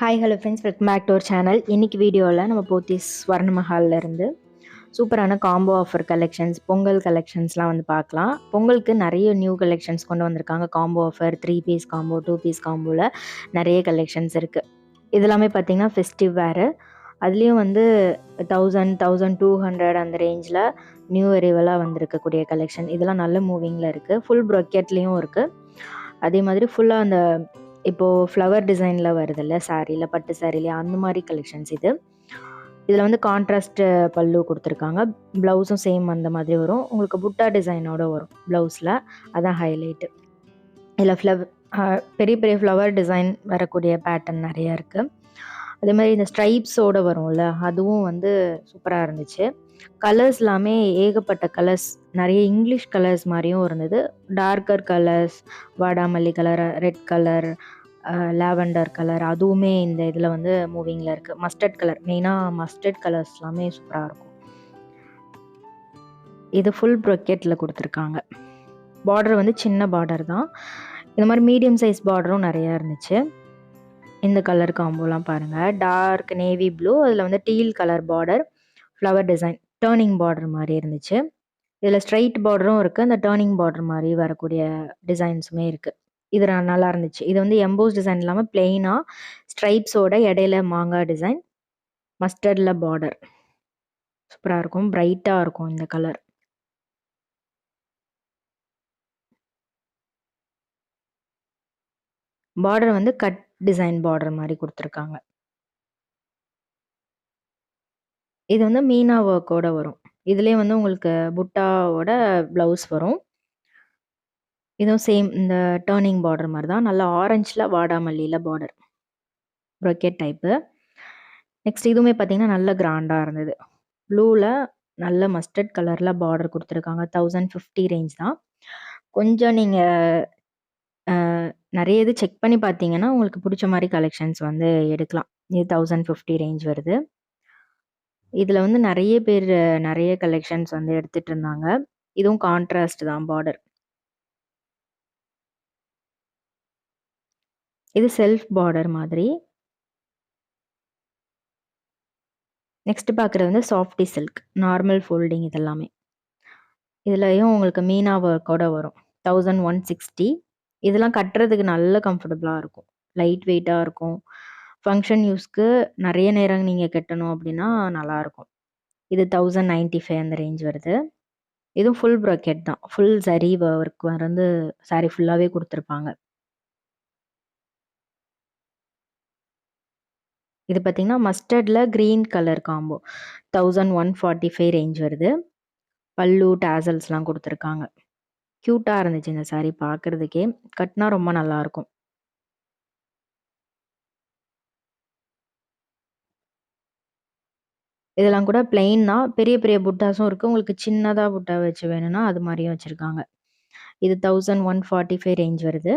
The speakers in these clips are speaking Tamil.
Hi hello friends, welcome back to our channel. இன்னைக்கு வீடியோவில் நம்ம போத்தீஸ் ஸ்வர்ண மஹால்ல இருந்து சூப்பரான காம்போ ஆஃபர் கலெக்ஷன்ஸ், பொங்கல் கலெக்ஷன்ஸ்லாம் வந்து பார்க்கலாம். பொங்கலுக்கு நிறைய நியூ கலெக்ஷன்ஸ் கொண்டு வந்திருக்காங்க. Combo offer 3 piece combo, 2 piece காம்போவில் நிறைய கலெக்ஷன்ஸ் இருக்குது. இதெல்லாமே பார்த்தீங்கன்னா ஃபெஸ்டிவ் வேறு. அதுலேயும் வந்து 1200 அந்த ரேஞ்சில் நியூ அரைவலாக வந்திருக்கக்கூடிய கலெக்ஷன். இதெல்லாம் நல்ல மூவிங்கில் இருக்குது. ஃபுல் ப்ரொக்கெட்லேயும் இருக்குது. அதே மாதிரி ஃபுல்லாக அந்த இப்போது ஃப்ளவர் டிசைனில் வருதில்ல, சாரியில், பட்டு சாரிலே அந்த மாதிரி கலெக்ஷன்ஸ் இது. இதில் வந்து கான்ட்ராஸ்ட் பல்லு கொடுத்துருக்காங்க. ப்ளவுஸும் சேம் அந்த மாதிரி வரும். உங்களுக்கு புட்டா டிசைனோடு வரும் ப்ளவுஸில். அதான் ஹைலைட்டு. இதில் பெரிய பெரிய ஃப்ளவர் டிசைன் வரக்கூடிய பேட்டர்ன் நிறையா இருக்குது. அதே மாதிரி இந்த ஸ்ட்ரைப்ஸோடு வரும்ல, அதுவும் வந்து சூப்பராக இருந்துச்சு. கலர்ஸ் எல்லாமே ஏகப்பட்ட கலர்ஸ், நிறைய இங்கிலீஷ் கலர்ஸ் மாதிரியும் இருந்தது. டார்க்கர் கலர்ஸ், வாடாமல்லி colour, red colour, lavender colour, அதுவுமே இந்த இதில் வந்து மூவிங்கில் இருக்குது. மஸ்டர்ட் கலர், மெயினாக மஸ்டர்ட் கலர்ஸ் எல்லாமே சூப்பராக இருக்கும். இது ஃபுல் ப்ரொக்கெட்டில் கொடுத்துருக்காங்க. பார்டர் வந்து சின்ன பார்டர் தான். இந்த மாதிரி மீடியம் சைஸ் பார்டரும் நிறையா இருந்துச்சு. இந்த கலர் காம்போலாம் பாருங்கள், டார்க் நேவி ப்ளூ, அதில் வந்து deal colour border, flower design, turning border மாதிரி இருந்துச்சு. இதில் ஸ்ட்ரைட் பார்டரும் இருக்குது, அந்த டேர்னிங் பார்டர் மாதிரி வரக்கூடிய டிசைன்ஸுமே இருக்குது. இது நல்லா இருந்துச்சு. இது வந்து எம்போஸ் டிசைன் இல்லாமல் பிளெயினாக ஸ்ட்ரைப்ஸோட இடையில மாங்காய் டிசைன், மஸ்டர்டில் பார்டர் சூப்பராக இருக்கும். பிரைட்டாக இருக்கும் இந்த கலர். பார்டர் வந்து கட் டிசைன் பார்டர் மாதிரி கொடுத்துருக்காங்க. இது வந்து மீனா ஒர்க்கோட வரும். இதுலேயே வந்து உங்களுக்கு புட்டாவோட ப்ளவுஸ் வரும். இதுவும் சேம் இந்த டேர்னிங் பார்டர் மாதிரி தான். நல்லா ஆரஞ்சில் வாடாமல்லியில் பார்டர், ப்ரொக்கெட் டைப்பு. நெக்ஸ்ட் இதுவுமே பார்த்தீங்கன்னா நல்ல கிராண்டாக இருந்தது. ப்ளூவில் நல்ல மஸ்டர்ட் கலரில் பார்டர் கொடுத்துருக்காங்க. 1050 ரேஞ்ச் தான். கொஞ்சம் நீங்கள் நிறைய இது செக் பண்ணி பார்த்தீங்கன்னா உங்களுக்கு பிடிச்ச மாதிரி கலெக்ஷன்ஸ் வந்து எடுக்கலாம். இது 1050 ரேஞ்ச் வருது. இதில் வந்து நிறைய பேர் நிறைய கலெக்ஷன்ஸ் வந்து எடுத்துகிட்டு இருந்தாங்க. இதுவும் கான்ட்ராஸ்ட் தான் பார்டர். இது செல்ஃப் பார்டர் மாதிரி. நெக்ஸ்ட் பார்க்குறது வந்து சாஃப்டி சில்க், நார்மல் ஃபோல்டிங். இதெல்லாமே இதுலையும் உங்களுக்கு மீனா ஒர்க்கோட வரும். 1160. இதெல்லாம் கட்டுறதுக்கு நல்ல கம்ஃபர்டபுளாக இருக்கும், லைட் வெயிட்டாக இருக்கும். ஃபங்க்ஷன் யூஸ்க்கு நிறைய நேரம் நீங்கள் கட்டணும் அப்படின்னா நல்லாயிருக்கும். இது 1095 அந்த ரேஞ்ச் வருது. இதுவும் ஃபுல் ப்ரொக்கெட் தான். ஃபுல் சரி ஒர்க் வந்து சாரி ஃபுல்லாகவே கொடுத்துருப்பாங்க. இது பார்த்தீங்கன்னா மஸ்டர்டில் க்ரீன் கலர் காம்போ, 1145 ரேஞ்ச் வருது. பல்லு டேசல்ஸ்லாம் கொடுத்துருக்காங்க. க்யூட்டாக இருந்துச்சு இந்த சாரீ பார்க்குறதுக்கே. கட்டினா ரொம்ப நல்லாயிருக்கும். இதெல்லாம் கூட பிளெயின் தான். பெரிய பெரிய புட்டாஸும் இருக்குது. உங்களுக்கு சின்னதாக புட்டா வச்சு வேணும்னா அது மாதிரியும் வச்சுருக்காங்க. இது 1145 ரேஞ்ச் வருது.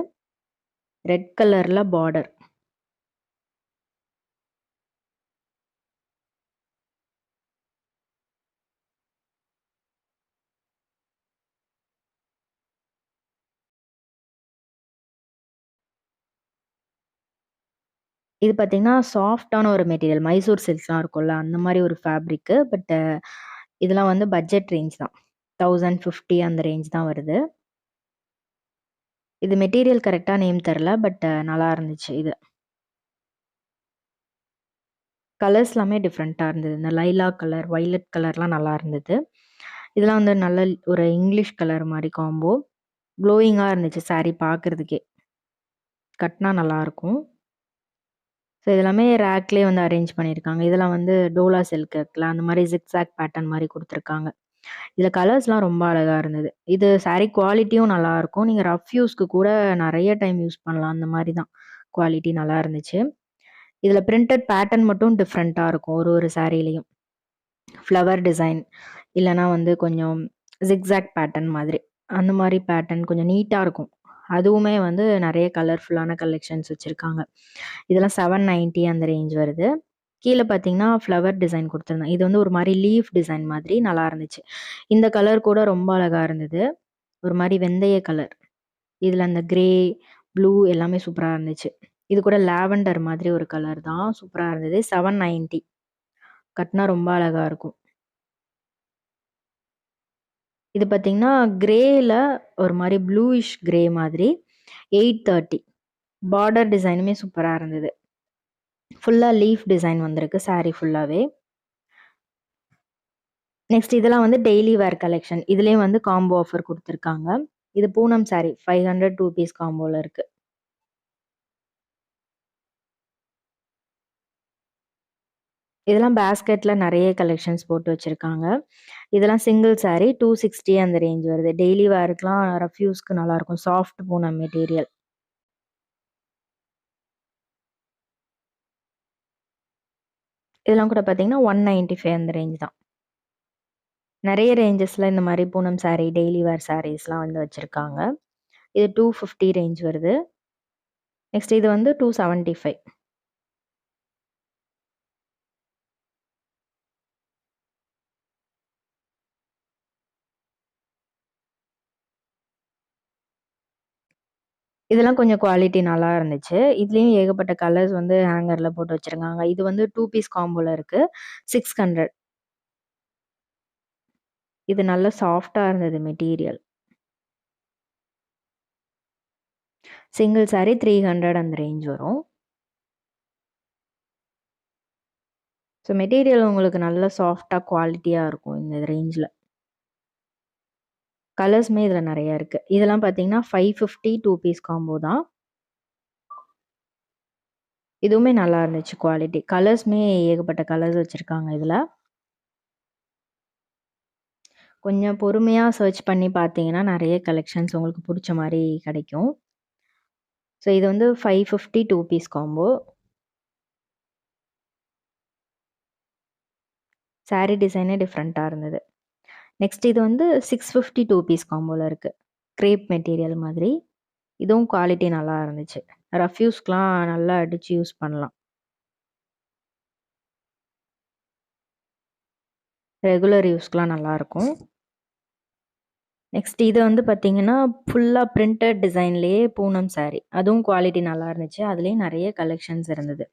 ரெட் கலரில் பார்டர். இது பார்த்தீங்கன்னா சாஃப்டான ஒரு மெட்டீரியல். மைசூர் சில்க்ஸ்லாம் இருக்கும்ல, அந்த மாதிரி ஒரு ஃபேப்ரிக்கு. பட் இதெல்லாம் வந்து பட்ஜெட் ரேஞ்ச் தான். 1050 அந்த ரேஞ்ச் தான் வருது. இது மெட்டீரியல் கரெக்டாக நேம் தெரில, பட் நல்லா இருந்துச்சு. இது கலர்ஸ் எல்லாமே டிஃப்ரெண்ட்டாக இருந்தது. இந்த லைலா கலர், வைலட் கலர்லாம் நல்லா இருந்தது. இதெல்லாம் வந்து நல்ல ஒரு இங்கிலீஷ் கலர் மாதிரி காம்போ. க்ளோயிங்காக இருந்துச்சு சாரீ பார்க்குறதுக்கே. கட்டினா நல்லாயிருக்கும். ஸோ இதெல்லாமே ரேக்லேயே வந்து அரேஞ்ச் பண்ணியிருக்காங்க. இதெல்லாம் வந்து டோலா சில்க் இருக்குல்ல, அந்த மாதிரி ஜிக்ஸாக் பேட்டர்ன் மாதிரி கொடுத்துருக்காங்க. இதில் கலர்ஸ்லாம் ரொம்ப அழகாக இருந்தது. இது சாரீ குவாலிட்டியும் நல்லாயிருக்கும். நீங்கள் ரஃப் யூஸ்க்கு கூட நிறைய டைம் யூஸ் பண்ணலாம். அந்த மாதிரி தான் குவாலிட்டி நல்லா இருந்துச்சு. இதில் பிரிண்டட் பேட்டர்ன் மட்டும் டிஃப்ரெண்ட்டாக இருக்கும் ஒரு ஒரு சாரீலையும். ஃப்ளவர் டிசைன், இல்லைனா வந்து கொஞ்சம் ஜிக்ஸாக் பேட்டர்ன் மாதிரி, அந்த மாதிரி பேட்டர்ன் கொஞ்சம் நீட்டாக இருக்கும். அதுவுமே வந்து நிறைய கலர்ஃபுல்லான கலெக்ஷன்ஸ் வச்சுருக்காங்க. இதெல்லாம் 790 அந்த ரேஞ்ச் வருது. கீழே பார்த்தீங்கன்னா ஃப்ளவர் டிசைன் கொடுத்துருந்தேன். இது வந்து ஒரு மாதிரி லீஃப் டிசைன் மாதிரி நல்லா இருந்துச்சு. இந்த கலர் கூட ரொம்ப அழகாக இருந்தது. ஒரு மாதிரி வெந்தய கலர். இதில் அந்த கிரே, ப்ளூ எல்லாமே சூப்பராக இருந்துச்சு. இது கூட லாவெண்டர் மாதிரி ஒரு கலர் தான். சூப்பரா இருந்தது. 790. கட்னா ரொம்ப அழகா இருக்கும். இது பார்த்தீங்கன்னா, கிரேல ஒரு மாரி ப்ளூயிஷ் கிரே மாதிரி 830. பார்டர் டிசைனுமே சூப்பரா இருந்தது. ஃபுல்லா லீஃப் டிசைன் வந்திருக்கு சாரி ஃபுல்லாவே. நெக்ஸ்ட் இதெல்லாம் வந்து டெய்லி வேர் கலெக்ஷன். இதுலயும் வந்து காம்போ ஆஃபர் குடுத்துருக்காங்க. இது பூனம் சாரி 500 2 பீஸ் காம்போல இருக்கு. இதெல்லாம் பாஸ்கெட்ல நெறைய கலெக்ஷன்ஸ் போட்டு வச்சிருக்காங்க. இதெல்லாம் சிங்கிள் சாரி 260 அந்த ரேஞ்ச் வருது. டெய்லி வேர்க்குலாம் ரஃப் யூஸ்க்கு நல்லாருக்கும். Soft Poonam material. இதெல்லாம் கூட பார்த்தீங்கன்னா, 195 அந்த ரேஞ்ச் தான். நெறைய ரேஞ்சஸ்ல இந்த மாரி பூனம் சாரி, டெய்லி வேர் சாரீஸ்லாம் வந்து வச்சிருக்காங்க. இது 250 ரேஞ்ச் வருது. நெக்ஸ்ட் இது வந்து 275. இதெல்லாம் கொஞ்சம் குவாலிட்டி நல்லா இருந்துச்சு. இதுலயும் ஏகப்பட்ட கலர்ஸ் வந்து ஹேங்கர்ல போட்டு வச்சிருக்காங்க. இது வந்து 2 பீஸ் காம்போல இருக்கு. 600. இது நல்ல சாஃப்ட்டா இருந்தது மெட்டீரியல். சிங்கிள் சாரி 300 அந்த ரேஞ்ச் வரும். ஸோ மெட்டீரியல் உங்களுக்கு நல்ல சாஃப்ட்டா குவாலிட்டியா இருக்கும் இந்த ரேஞ்ச்ல. கலர்ஸுமே இதுல நெறைய இருக்கு. இதெல்லாம் பார்த்தீங்கன்னா 550 2 பீஸ் காம்போ தான். இதுவுமே நல்லா இருந்துச்சு குவாலிட்டி. கலர்ஸுமே ஏகப்பட்ட கலர்ஸ் வச்சிருக்காங்க இதுல. கொஞ்சம் பொறுமையா சர்ச் பண்ணி பார்த்தீங்கன்னா, நெறைய கலெக்ஷன்ஸ் உங்களுக்கு புடிச்ச மாரி கிடைக்கும். ஸோ இது வந்து 550 2 பீஸ் காம்போ. சாரி டிசைனே டிஃப்ரெண்ட்டா இருந்தது. நெக்ஸ்ட் இது வந்து 650 2 பீஸ் காம்போல இருக்கு. கிரேப் மெட்டீரியல் மாதிரி. இதுவும் குவாலிட்டி நல்லா இருந்துச்சு. ரஃப் யூஸ்க்குலாம் நல்லா அடிச்சு யூஸ் பண்ணலாம். ரெகுலர் யூஸ்க்குலாம் நல்லாருக்கும். நெக்ஸ்ட் இது வந்து பார்த்தீங்கன்னா, ஃபுல்லா பிரிண்டட் டிசைன்லேயே பூனம் சாரி. அதுவும் குவாலிட்டி நல்லா இருந்துச்சு. அதுலயும் நெறைய கலெக்ஷன்ஸ் இருந்தது.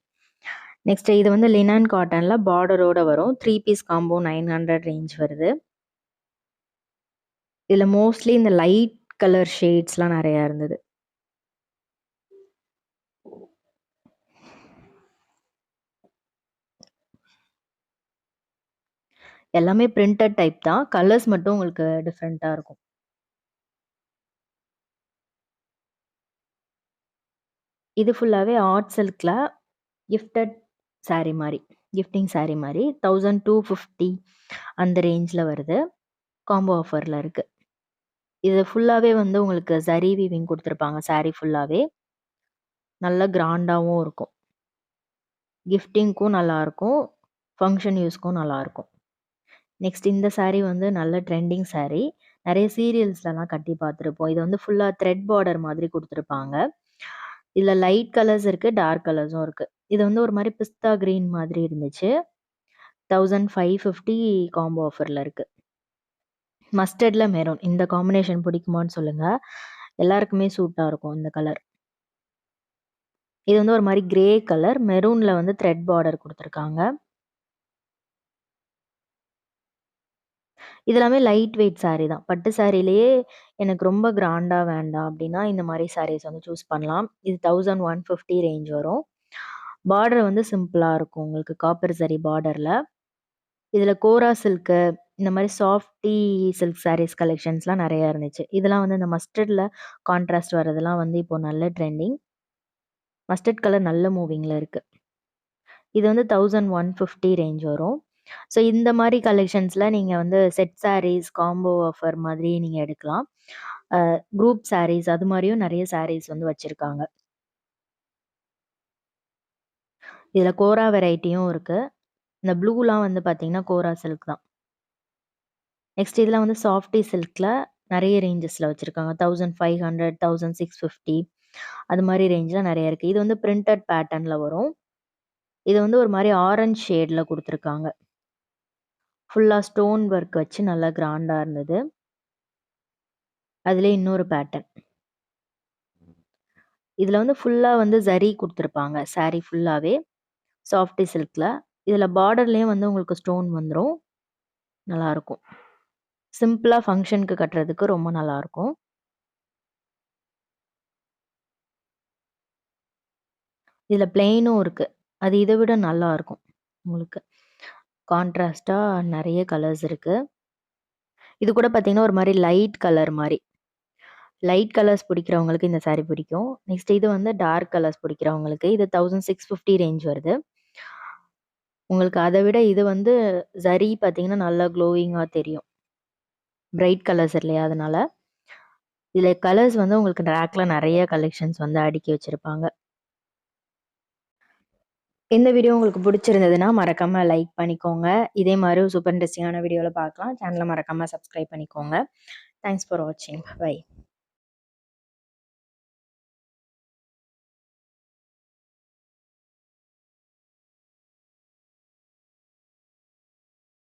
நெக்ஸ்ட் இது வந்து லினன் காட்டன்ல பார்டரோட வரும். 3 பீஸ் காம்போ 900 ரேஞ்ச் வருது. இதுல மோஸ்ட்லி இந்த லைட் கலர் ஷேட்ஸ்லாம் நெறையா இருந்தது. எல்லாமே பிரிண்டட் டைப் தான். கலர்ஸ் மட்டும் உங்களுக்கு டிஃப்ரெண்ட்டா இருக்கும். இது ஃபுல்லாவே ஆர்ட் சில்க்ல கிஃப்டட் சாரி மாரி. கிஃப்டிங் சாரி மாரி 1250 அந்த ரேஞ்ச்ல வருது. காம்போ ஆஃபர்ல இருக்கு. இது ஃபுல்லாவே வந்து உங்களுக்கு ஜரி வீவிங் குடுத்துருப்பாங்க சாரி ஃபுல்லாவே. நல்ல கிராண்டாவும் இருக்கும். கிஃப்டிங்க்கும் நல்லாருக்கும். ஃபங்ஷன் யூஸ்க்கும் நல்லாருக்கும். நெக்ஸ்ட் இந்த சாரி வந்து நல்ல ட்ரெண்டிங் சாரி. நெறைய சீரியல்ஸ்லலாம் கட்டி பார்த்துருப்போம். இது வந்து ஃபுல்லா த்ரெட் பார்டர் மாதிரி குடுத்துருப்பாங்க. இதுல லைட் கலர்ஸ் இருக்கு, டார்க் கலர்ஸும் இருக்கு. இது வந்து ஒரு மாரி பிஸ்தா கிரீன் மாதிரி இருந்துச்சு. 1550 காம்போ ஆஃபர்ல இருக்கு. மஸ்டர்ட்ல மெரூன் இந்த காம்பினேஷன் பிடிக்குமான்னு சொல்லுங்க. எல்லாருக்குமே சூட்டா இருக்கும் இந்த கலர். இது வந்து ஒரு மாரி கிரே கலர். மெரூன்ல வந்து த்ரெட் பார்டர் குடுத்துருக்காங்க. இது எல்லாமே லைட் வெயிட் சாரி தான். பட்டு சாரிலயே எனக்கு ரொம்ப கிராண்டா வேண்டாம் அப்டின்னா, இந்த மாரி சாரீஸ் வந்து சூஸ் பண்ணலாம். இது 1150 ரேஞ்ச் வரும். பார்டர் வந்து சிம்பிளா இருக்கும் உங்களுக்கு காப்பர் ஜரி பார்டர்ல. இதுல கோரா சில்க்கு, இந்த மாரி சாஃப்டி சில்க் சாரீஸ் கலெக்ஷன்ஸ்லாம் நெறையா இருந்துச்சு. இதெல்லாம் வந்து இந்த மஸ்டர்ட்ல கான்ட்ராஸ்ட் வரதெல்லாம் வந்து இப்போ நல்ல ட்ரெண்டிங். மஸ்டர்ட் கலர் நல்ல மூவிங்ல இருக்கு. இது வந்து 1150 ரேஞ்ச் வரும். ஸோ இந்த மாரி கலெக்ஷன்ஸ்ல நீங்க வந்து செட் சாரீஸ், காம்போ ஆஃபர் மாதிரி நீங்க எடுக்கலாம். குரூப் சாரீஸ் அது மாரியும் நெறைய சாரீஸ் வந்து வச்சிருக்காங்க. இதுல கோரா வெரைட்டியும் இருக்கு. இந்த ப்ளூலாம் வந்து பார்த்தீங்கன்னா, கோரா சில்க் தான். நெக்ஸ்ட் இதெல்லாம் வந்து சாஃப்டி சில்க்ல நெறைய ரேஞ்சஸ்ல வச்சிருக்காங்க. 1500, 1650 அது மாரி ரேஞ்ச்ல நெறைய இருக்கு. இது வந்து பிரிண்டட் பேட்டர்ன்ல வரும். இது வந்து ஒரு மாரி ஆரஞ்ச் ஷேட்ல குடுத்துருக்காங்க. ஃபுல்லா ஸ்டோன் ஒர்க் வச்சு நல்லா கிராண்டா இருந்தது. அதிலயே இன்னொரு பேட்டர்ன். இதில் வந்து ஃபுல்லாக வந்து ஜரி கொடுத்துருப்பாங்க. சாரீ ஃபுல்லாகவே சாஃப்டி சில்கில். இதில் பார்டர்லேயும் வந்து உங்களுக்கு ஸ்டோன் வந்துடும். நல்லாயிருக்கும். சிம்பிளாக ஃபங்க்ஷனுக்கு கட்டுறதுக்கு ரொம்ப நல்லாயிருக்கும். இதில் பிளெயினும் இருக்குது. அது இதை விட நல்லாயிருக்கும் உங்களுக்கு. கான்ட்ராஸ்ட்டாக நிறைய கலர்ஸ் இருக்குது. இது கூட பார்த்தீங்கன்னா ஒரு மாதிரி லைட் கலர் மாதிரி. லைட் கலர்ஸ் பிடிக்கிறவங்களுக்கு இந்த சாரீ பிடிக்கும். நெக்ஸ்ட் இது வந்து டார்க் கலர்ஸ் பிடிக்கிறவங்களுக்கு இது 1650 ரேஞ்ச் வருது. உங்களுக்கு அதை விட இது வந்து ஜரி பார்த்தீங்கன்னா நல்லா க்ளோயிங்காக தெரியும். பிரைட் கலர்ஸ் இல்லையா, அதனால. இதில் கலர்ஸ் வந்து உங்களுக்கு ரேக்கில் நிறைய கலெக்ஷன்ஸ் வந்து அடுக்கி வச்சுருப்பாங்க. இந்த வீடியோ உங்களுக்கு பிடிச்சிருந்ததுன்னா மறக்காமல் லைக் பண்ணிக்கோங்க. இதே மாதிரி சூப்பர் இன்ட்ரெஸ்டிங்கான வீடியோவில் பார்க்கலாம். சேனலை மறக்காமல் சப்ஸ்கிரைப் பண்ணிக்கோங்க. தேங்க்ஸ் ஃபார் வாட்சிங். பை.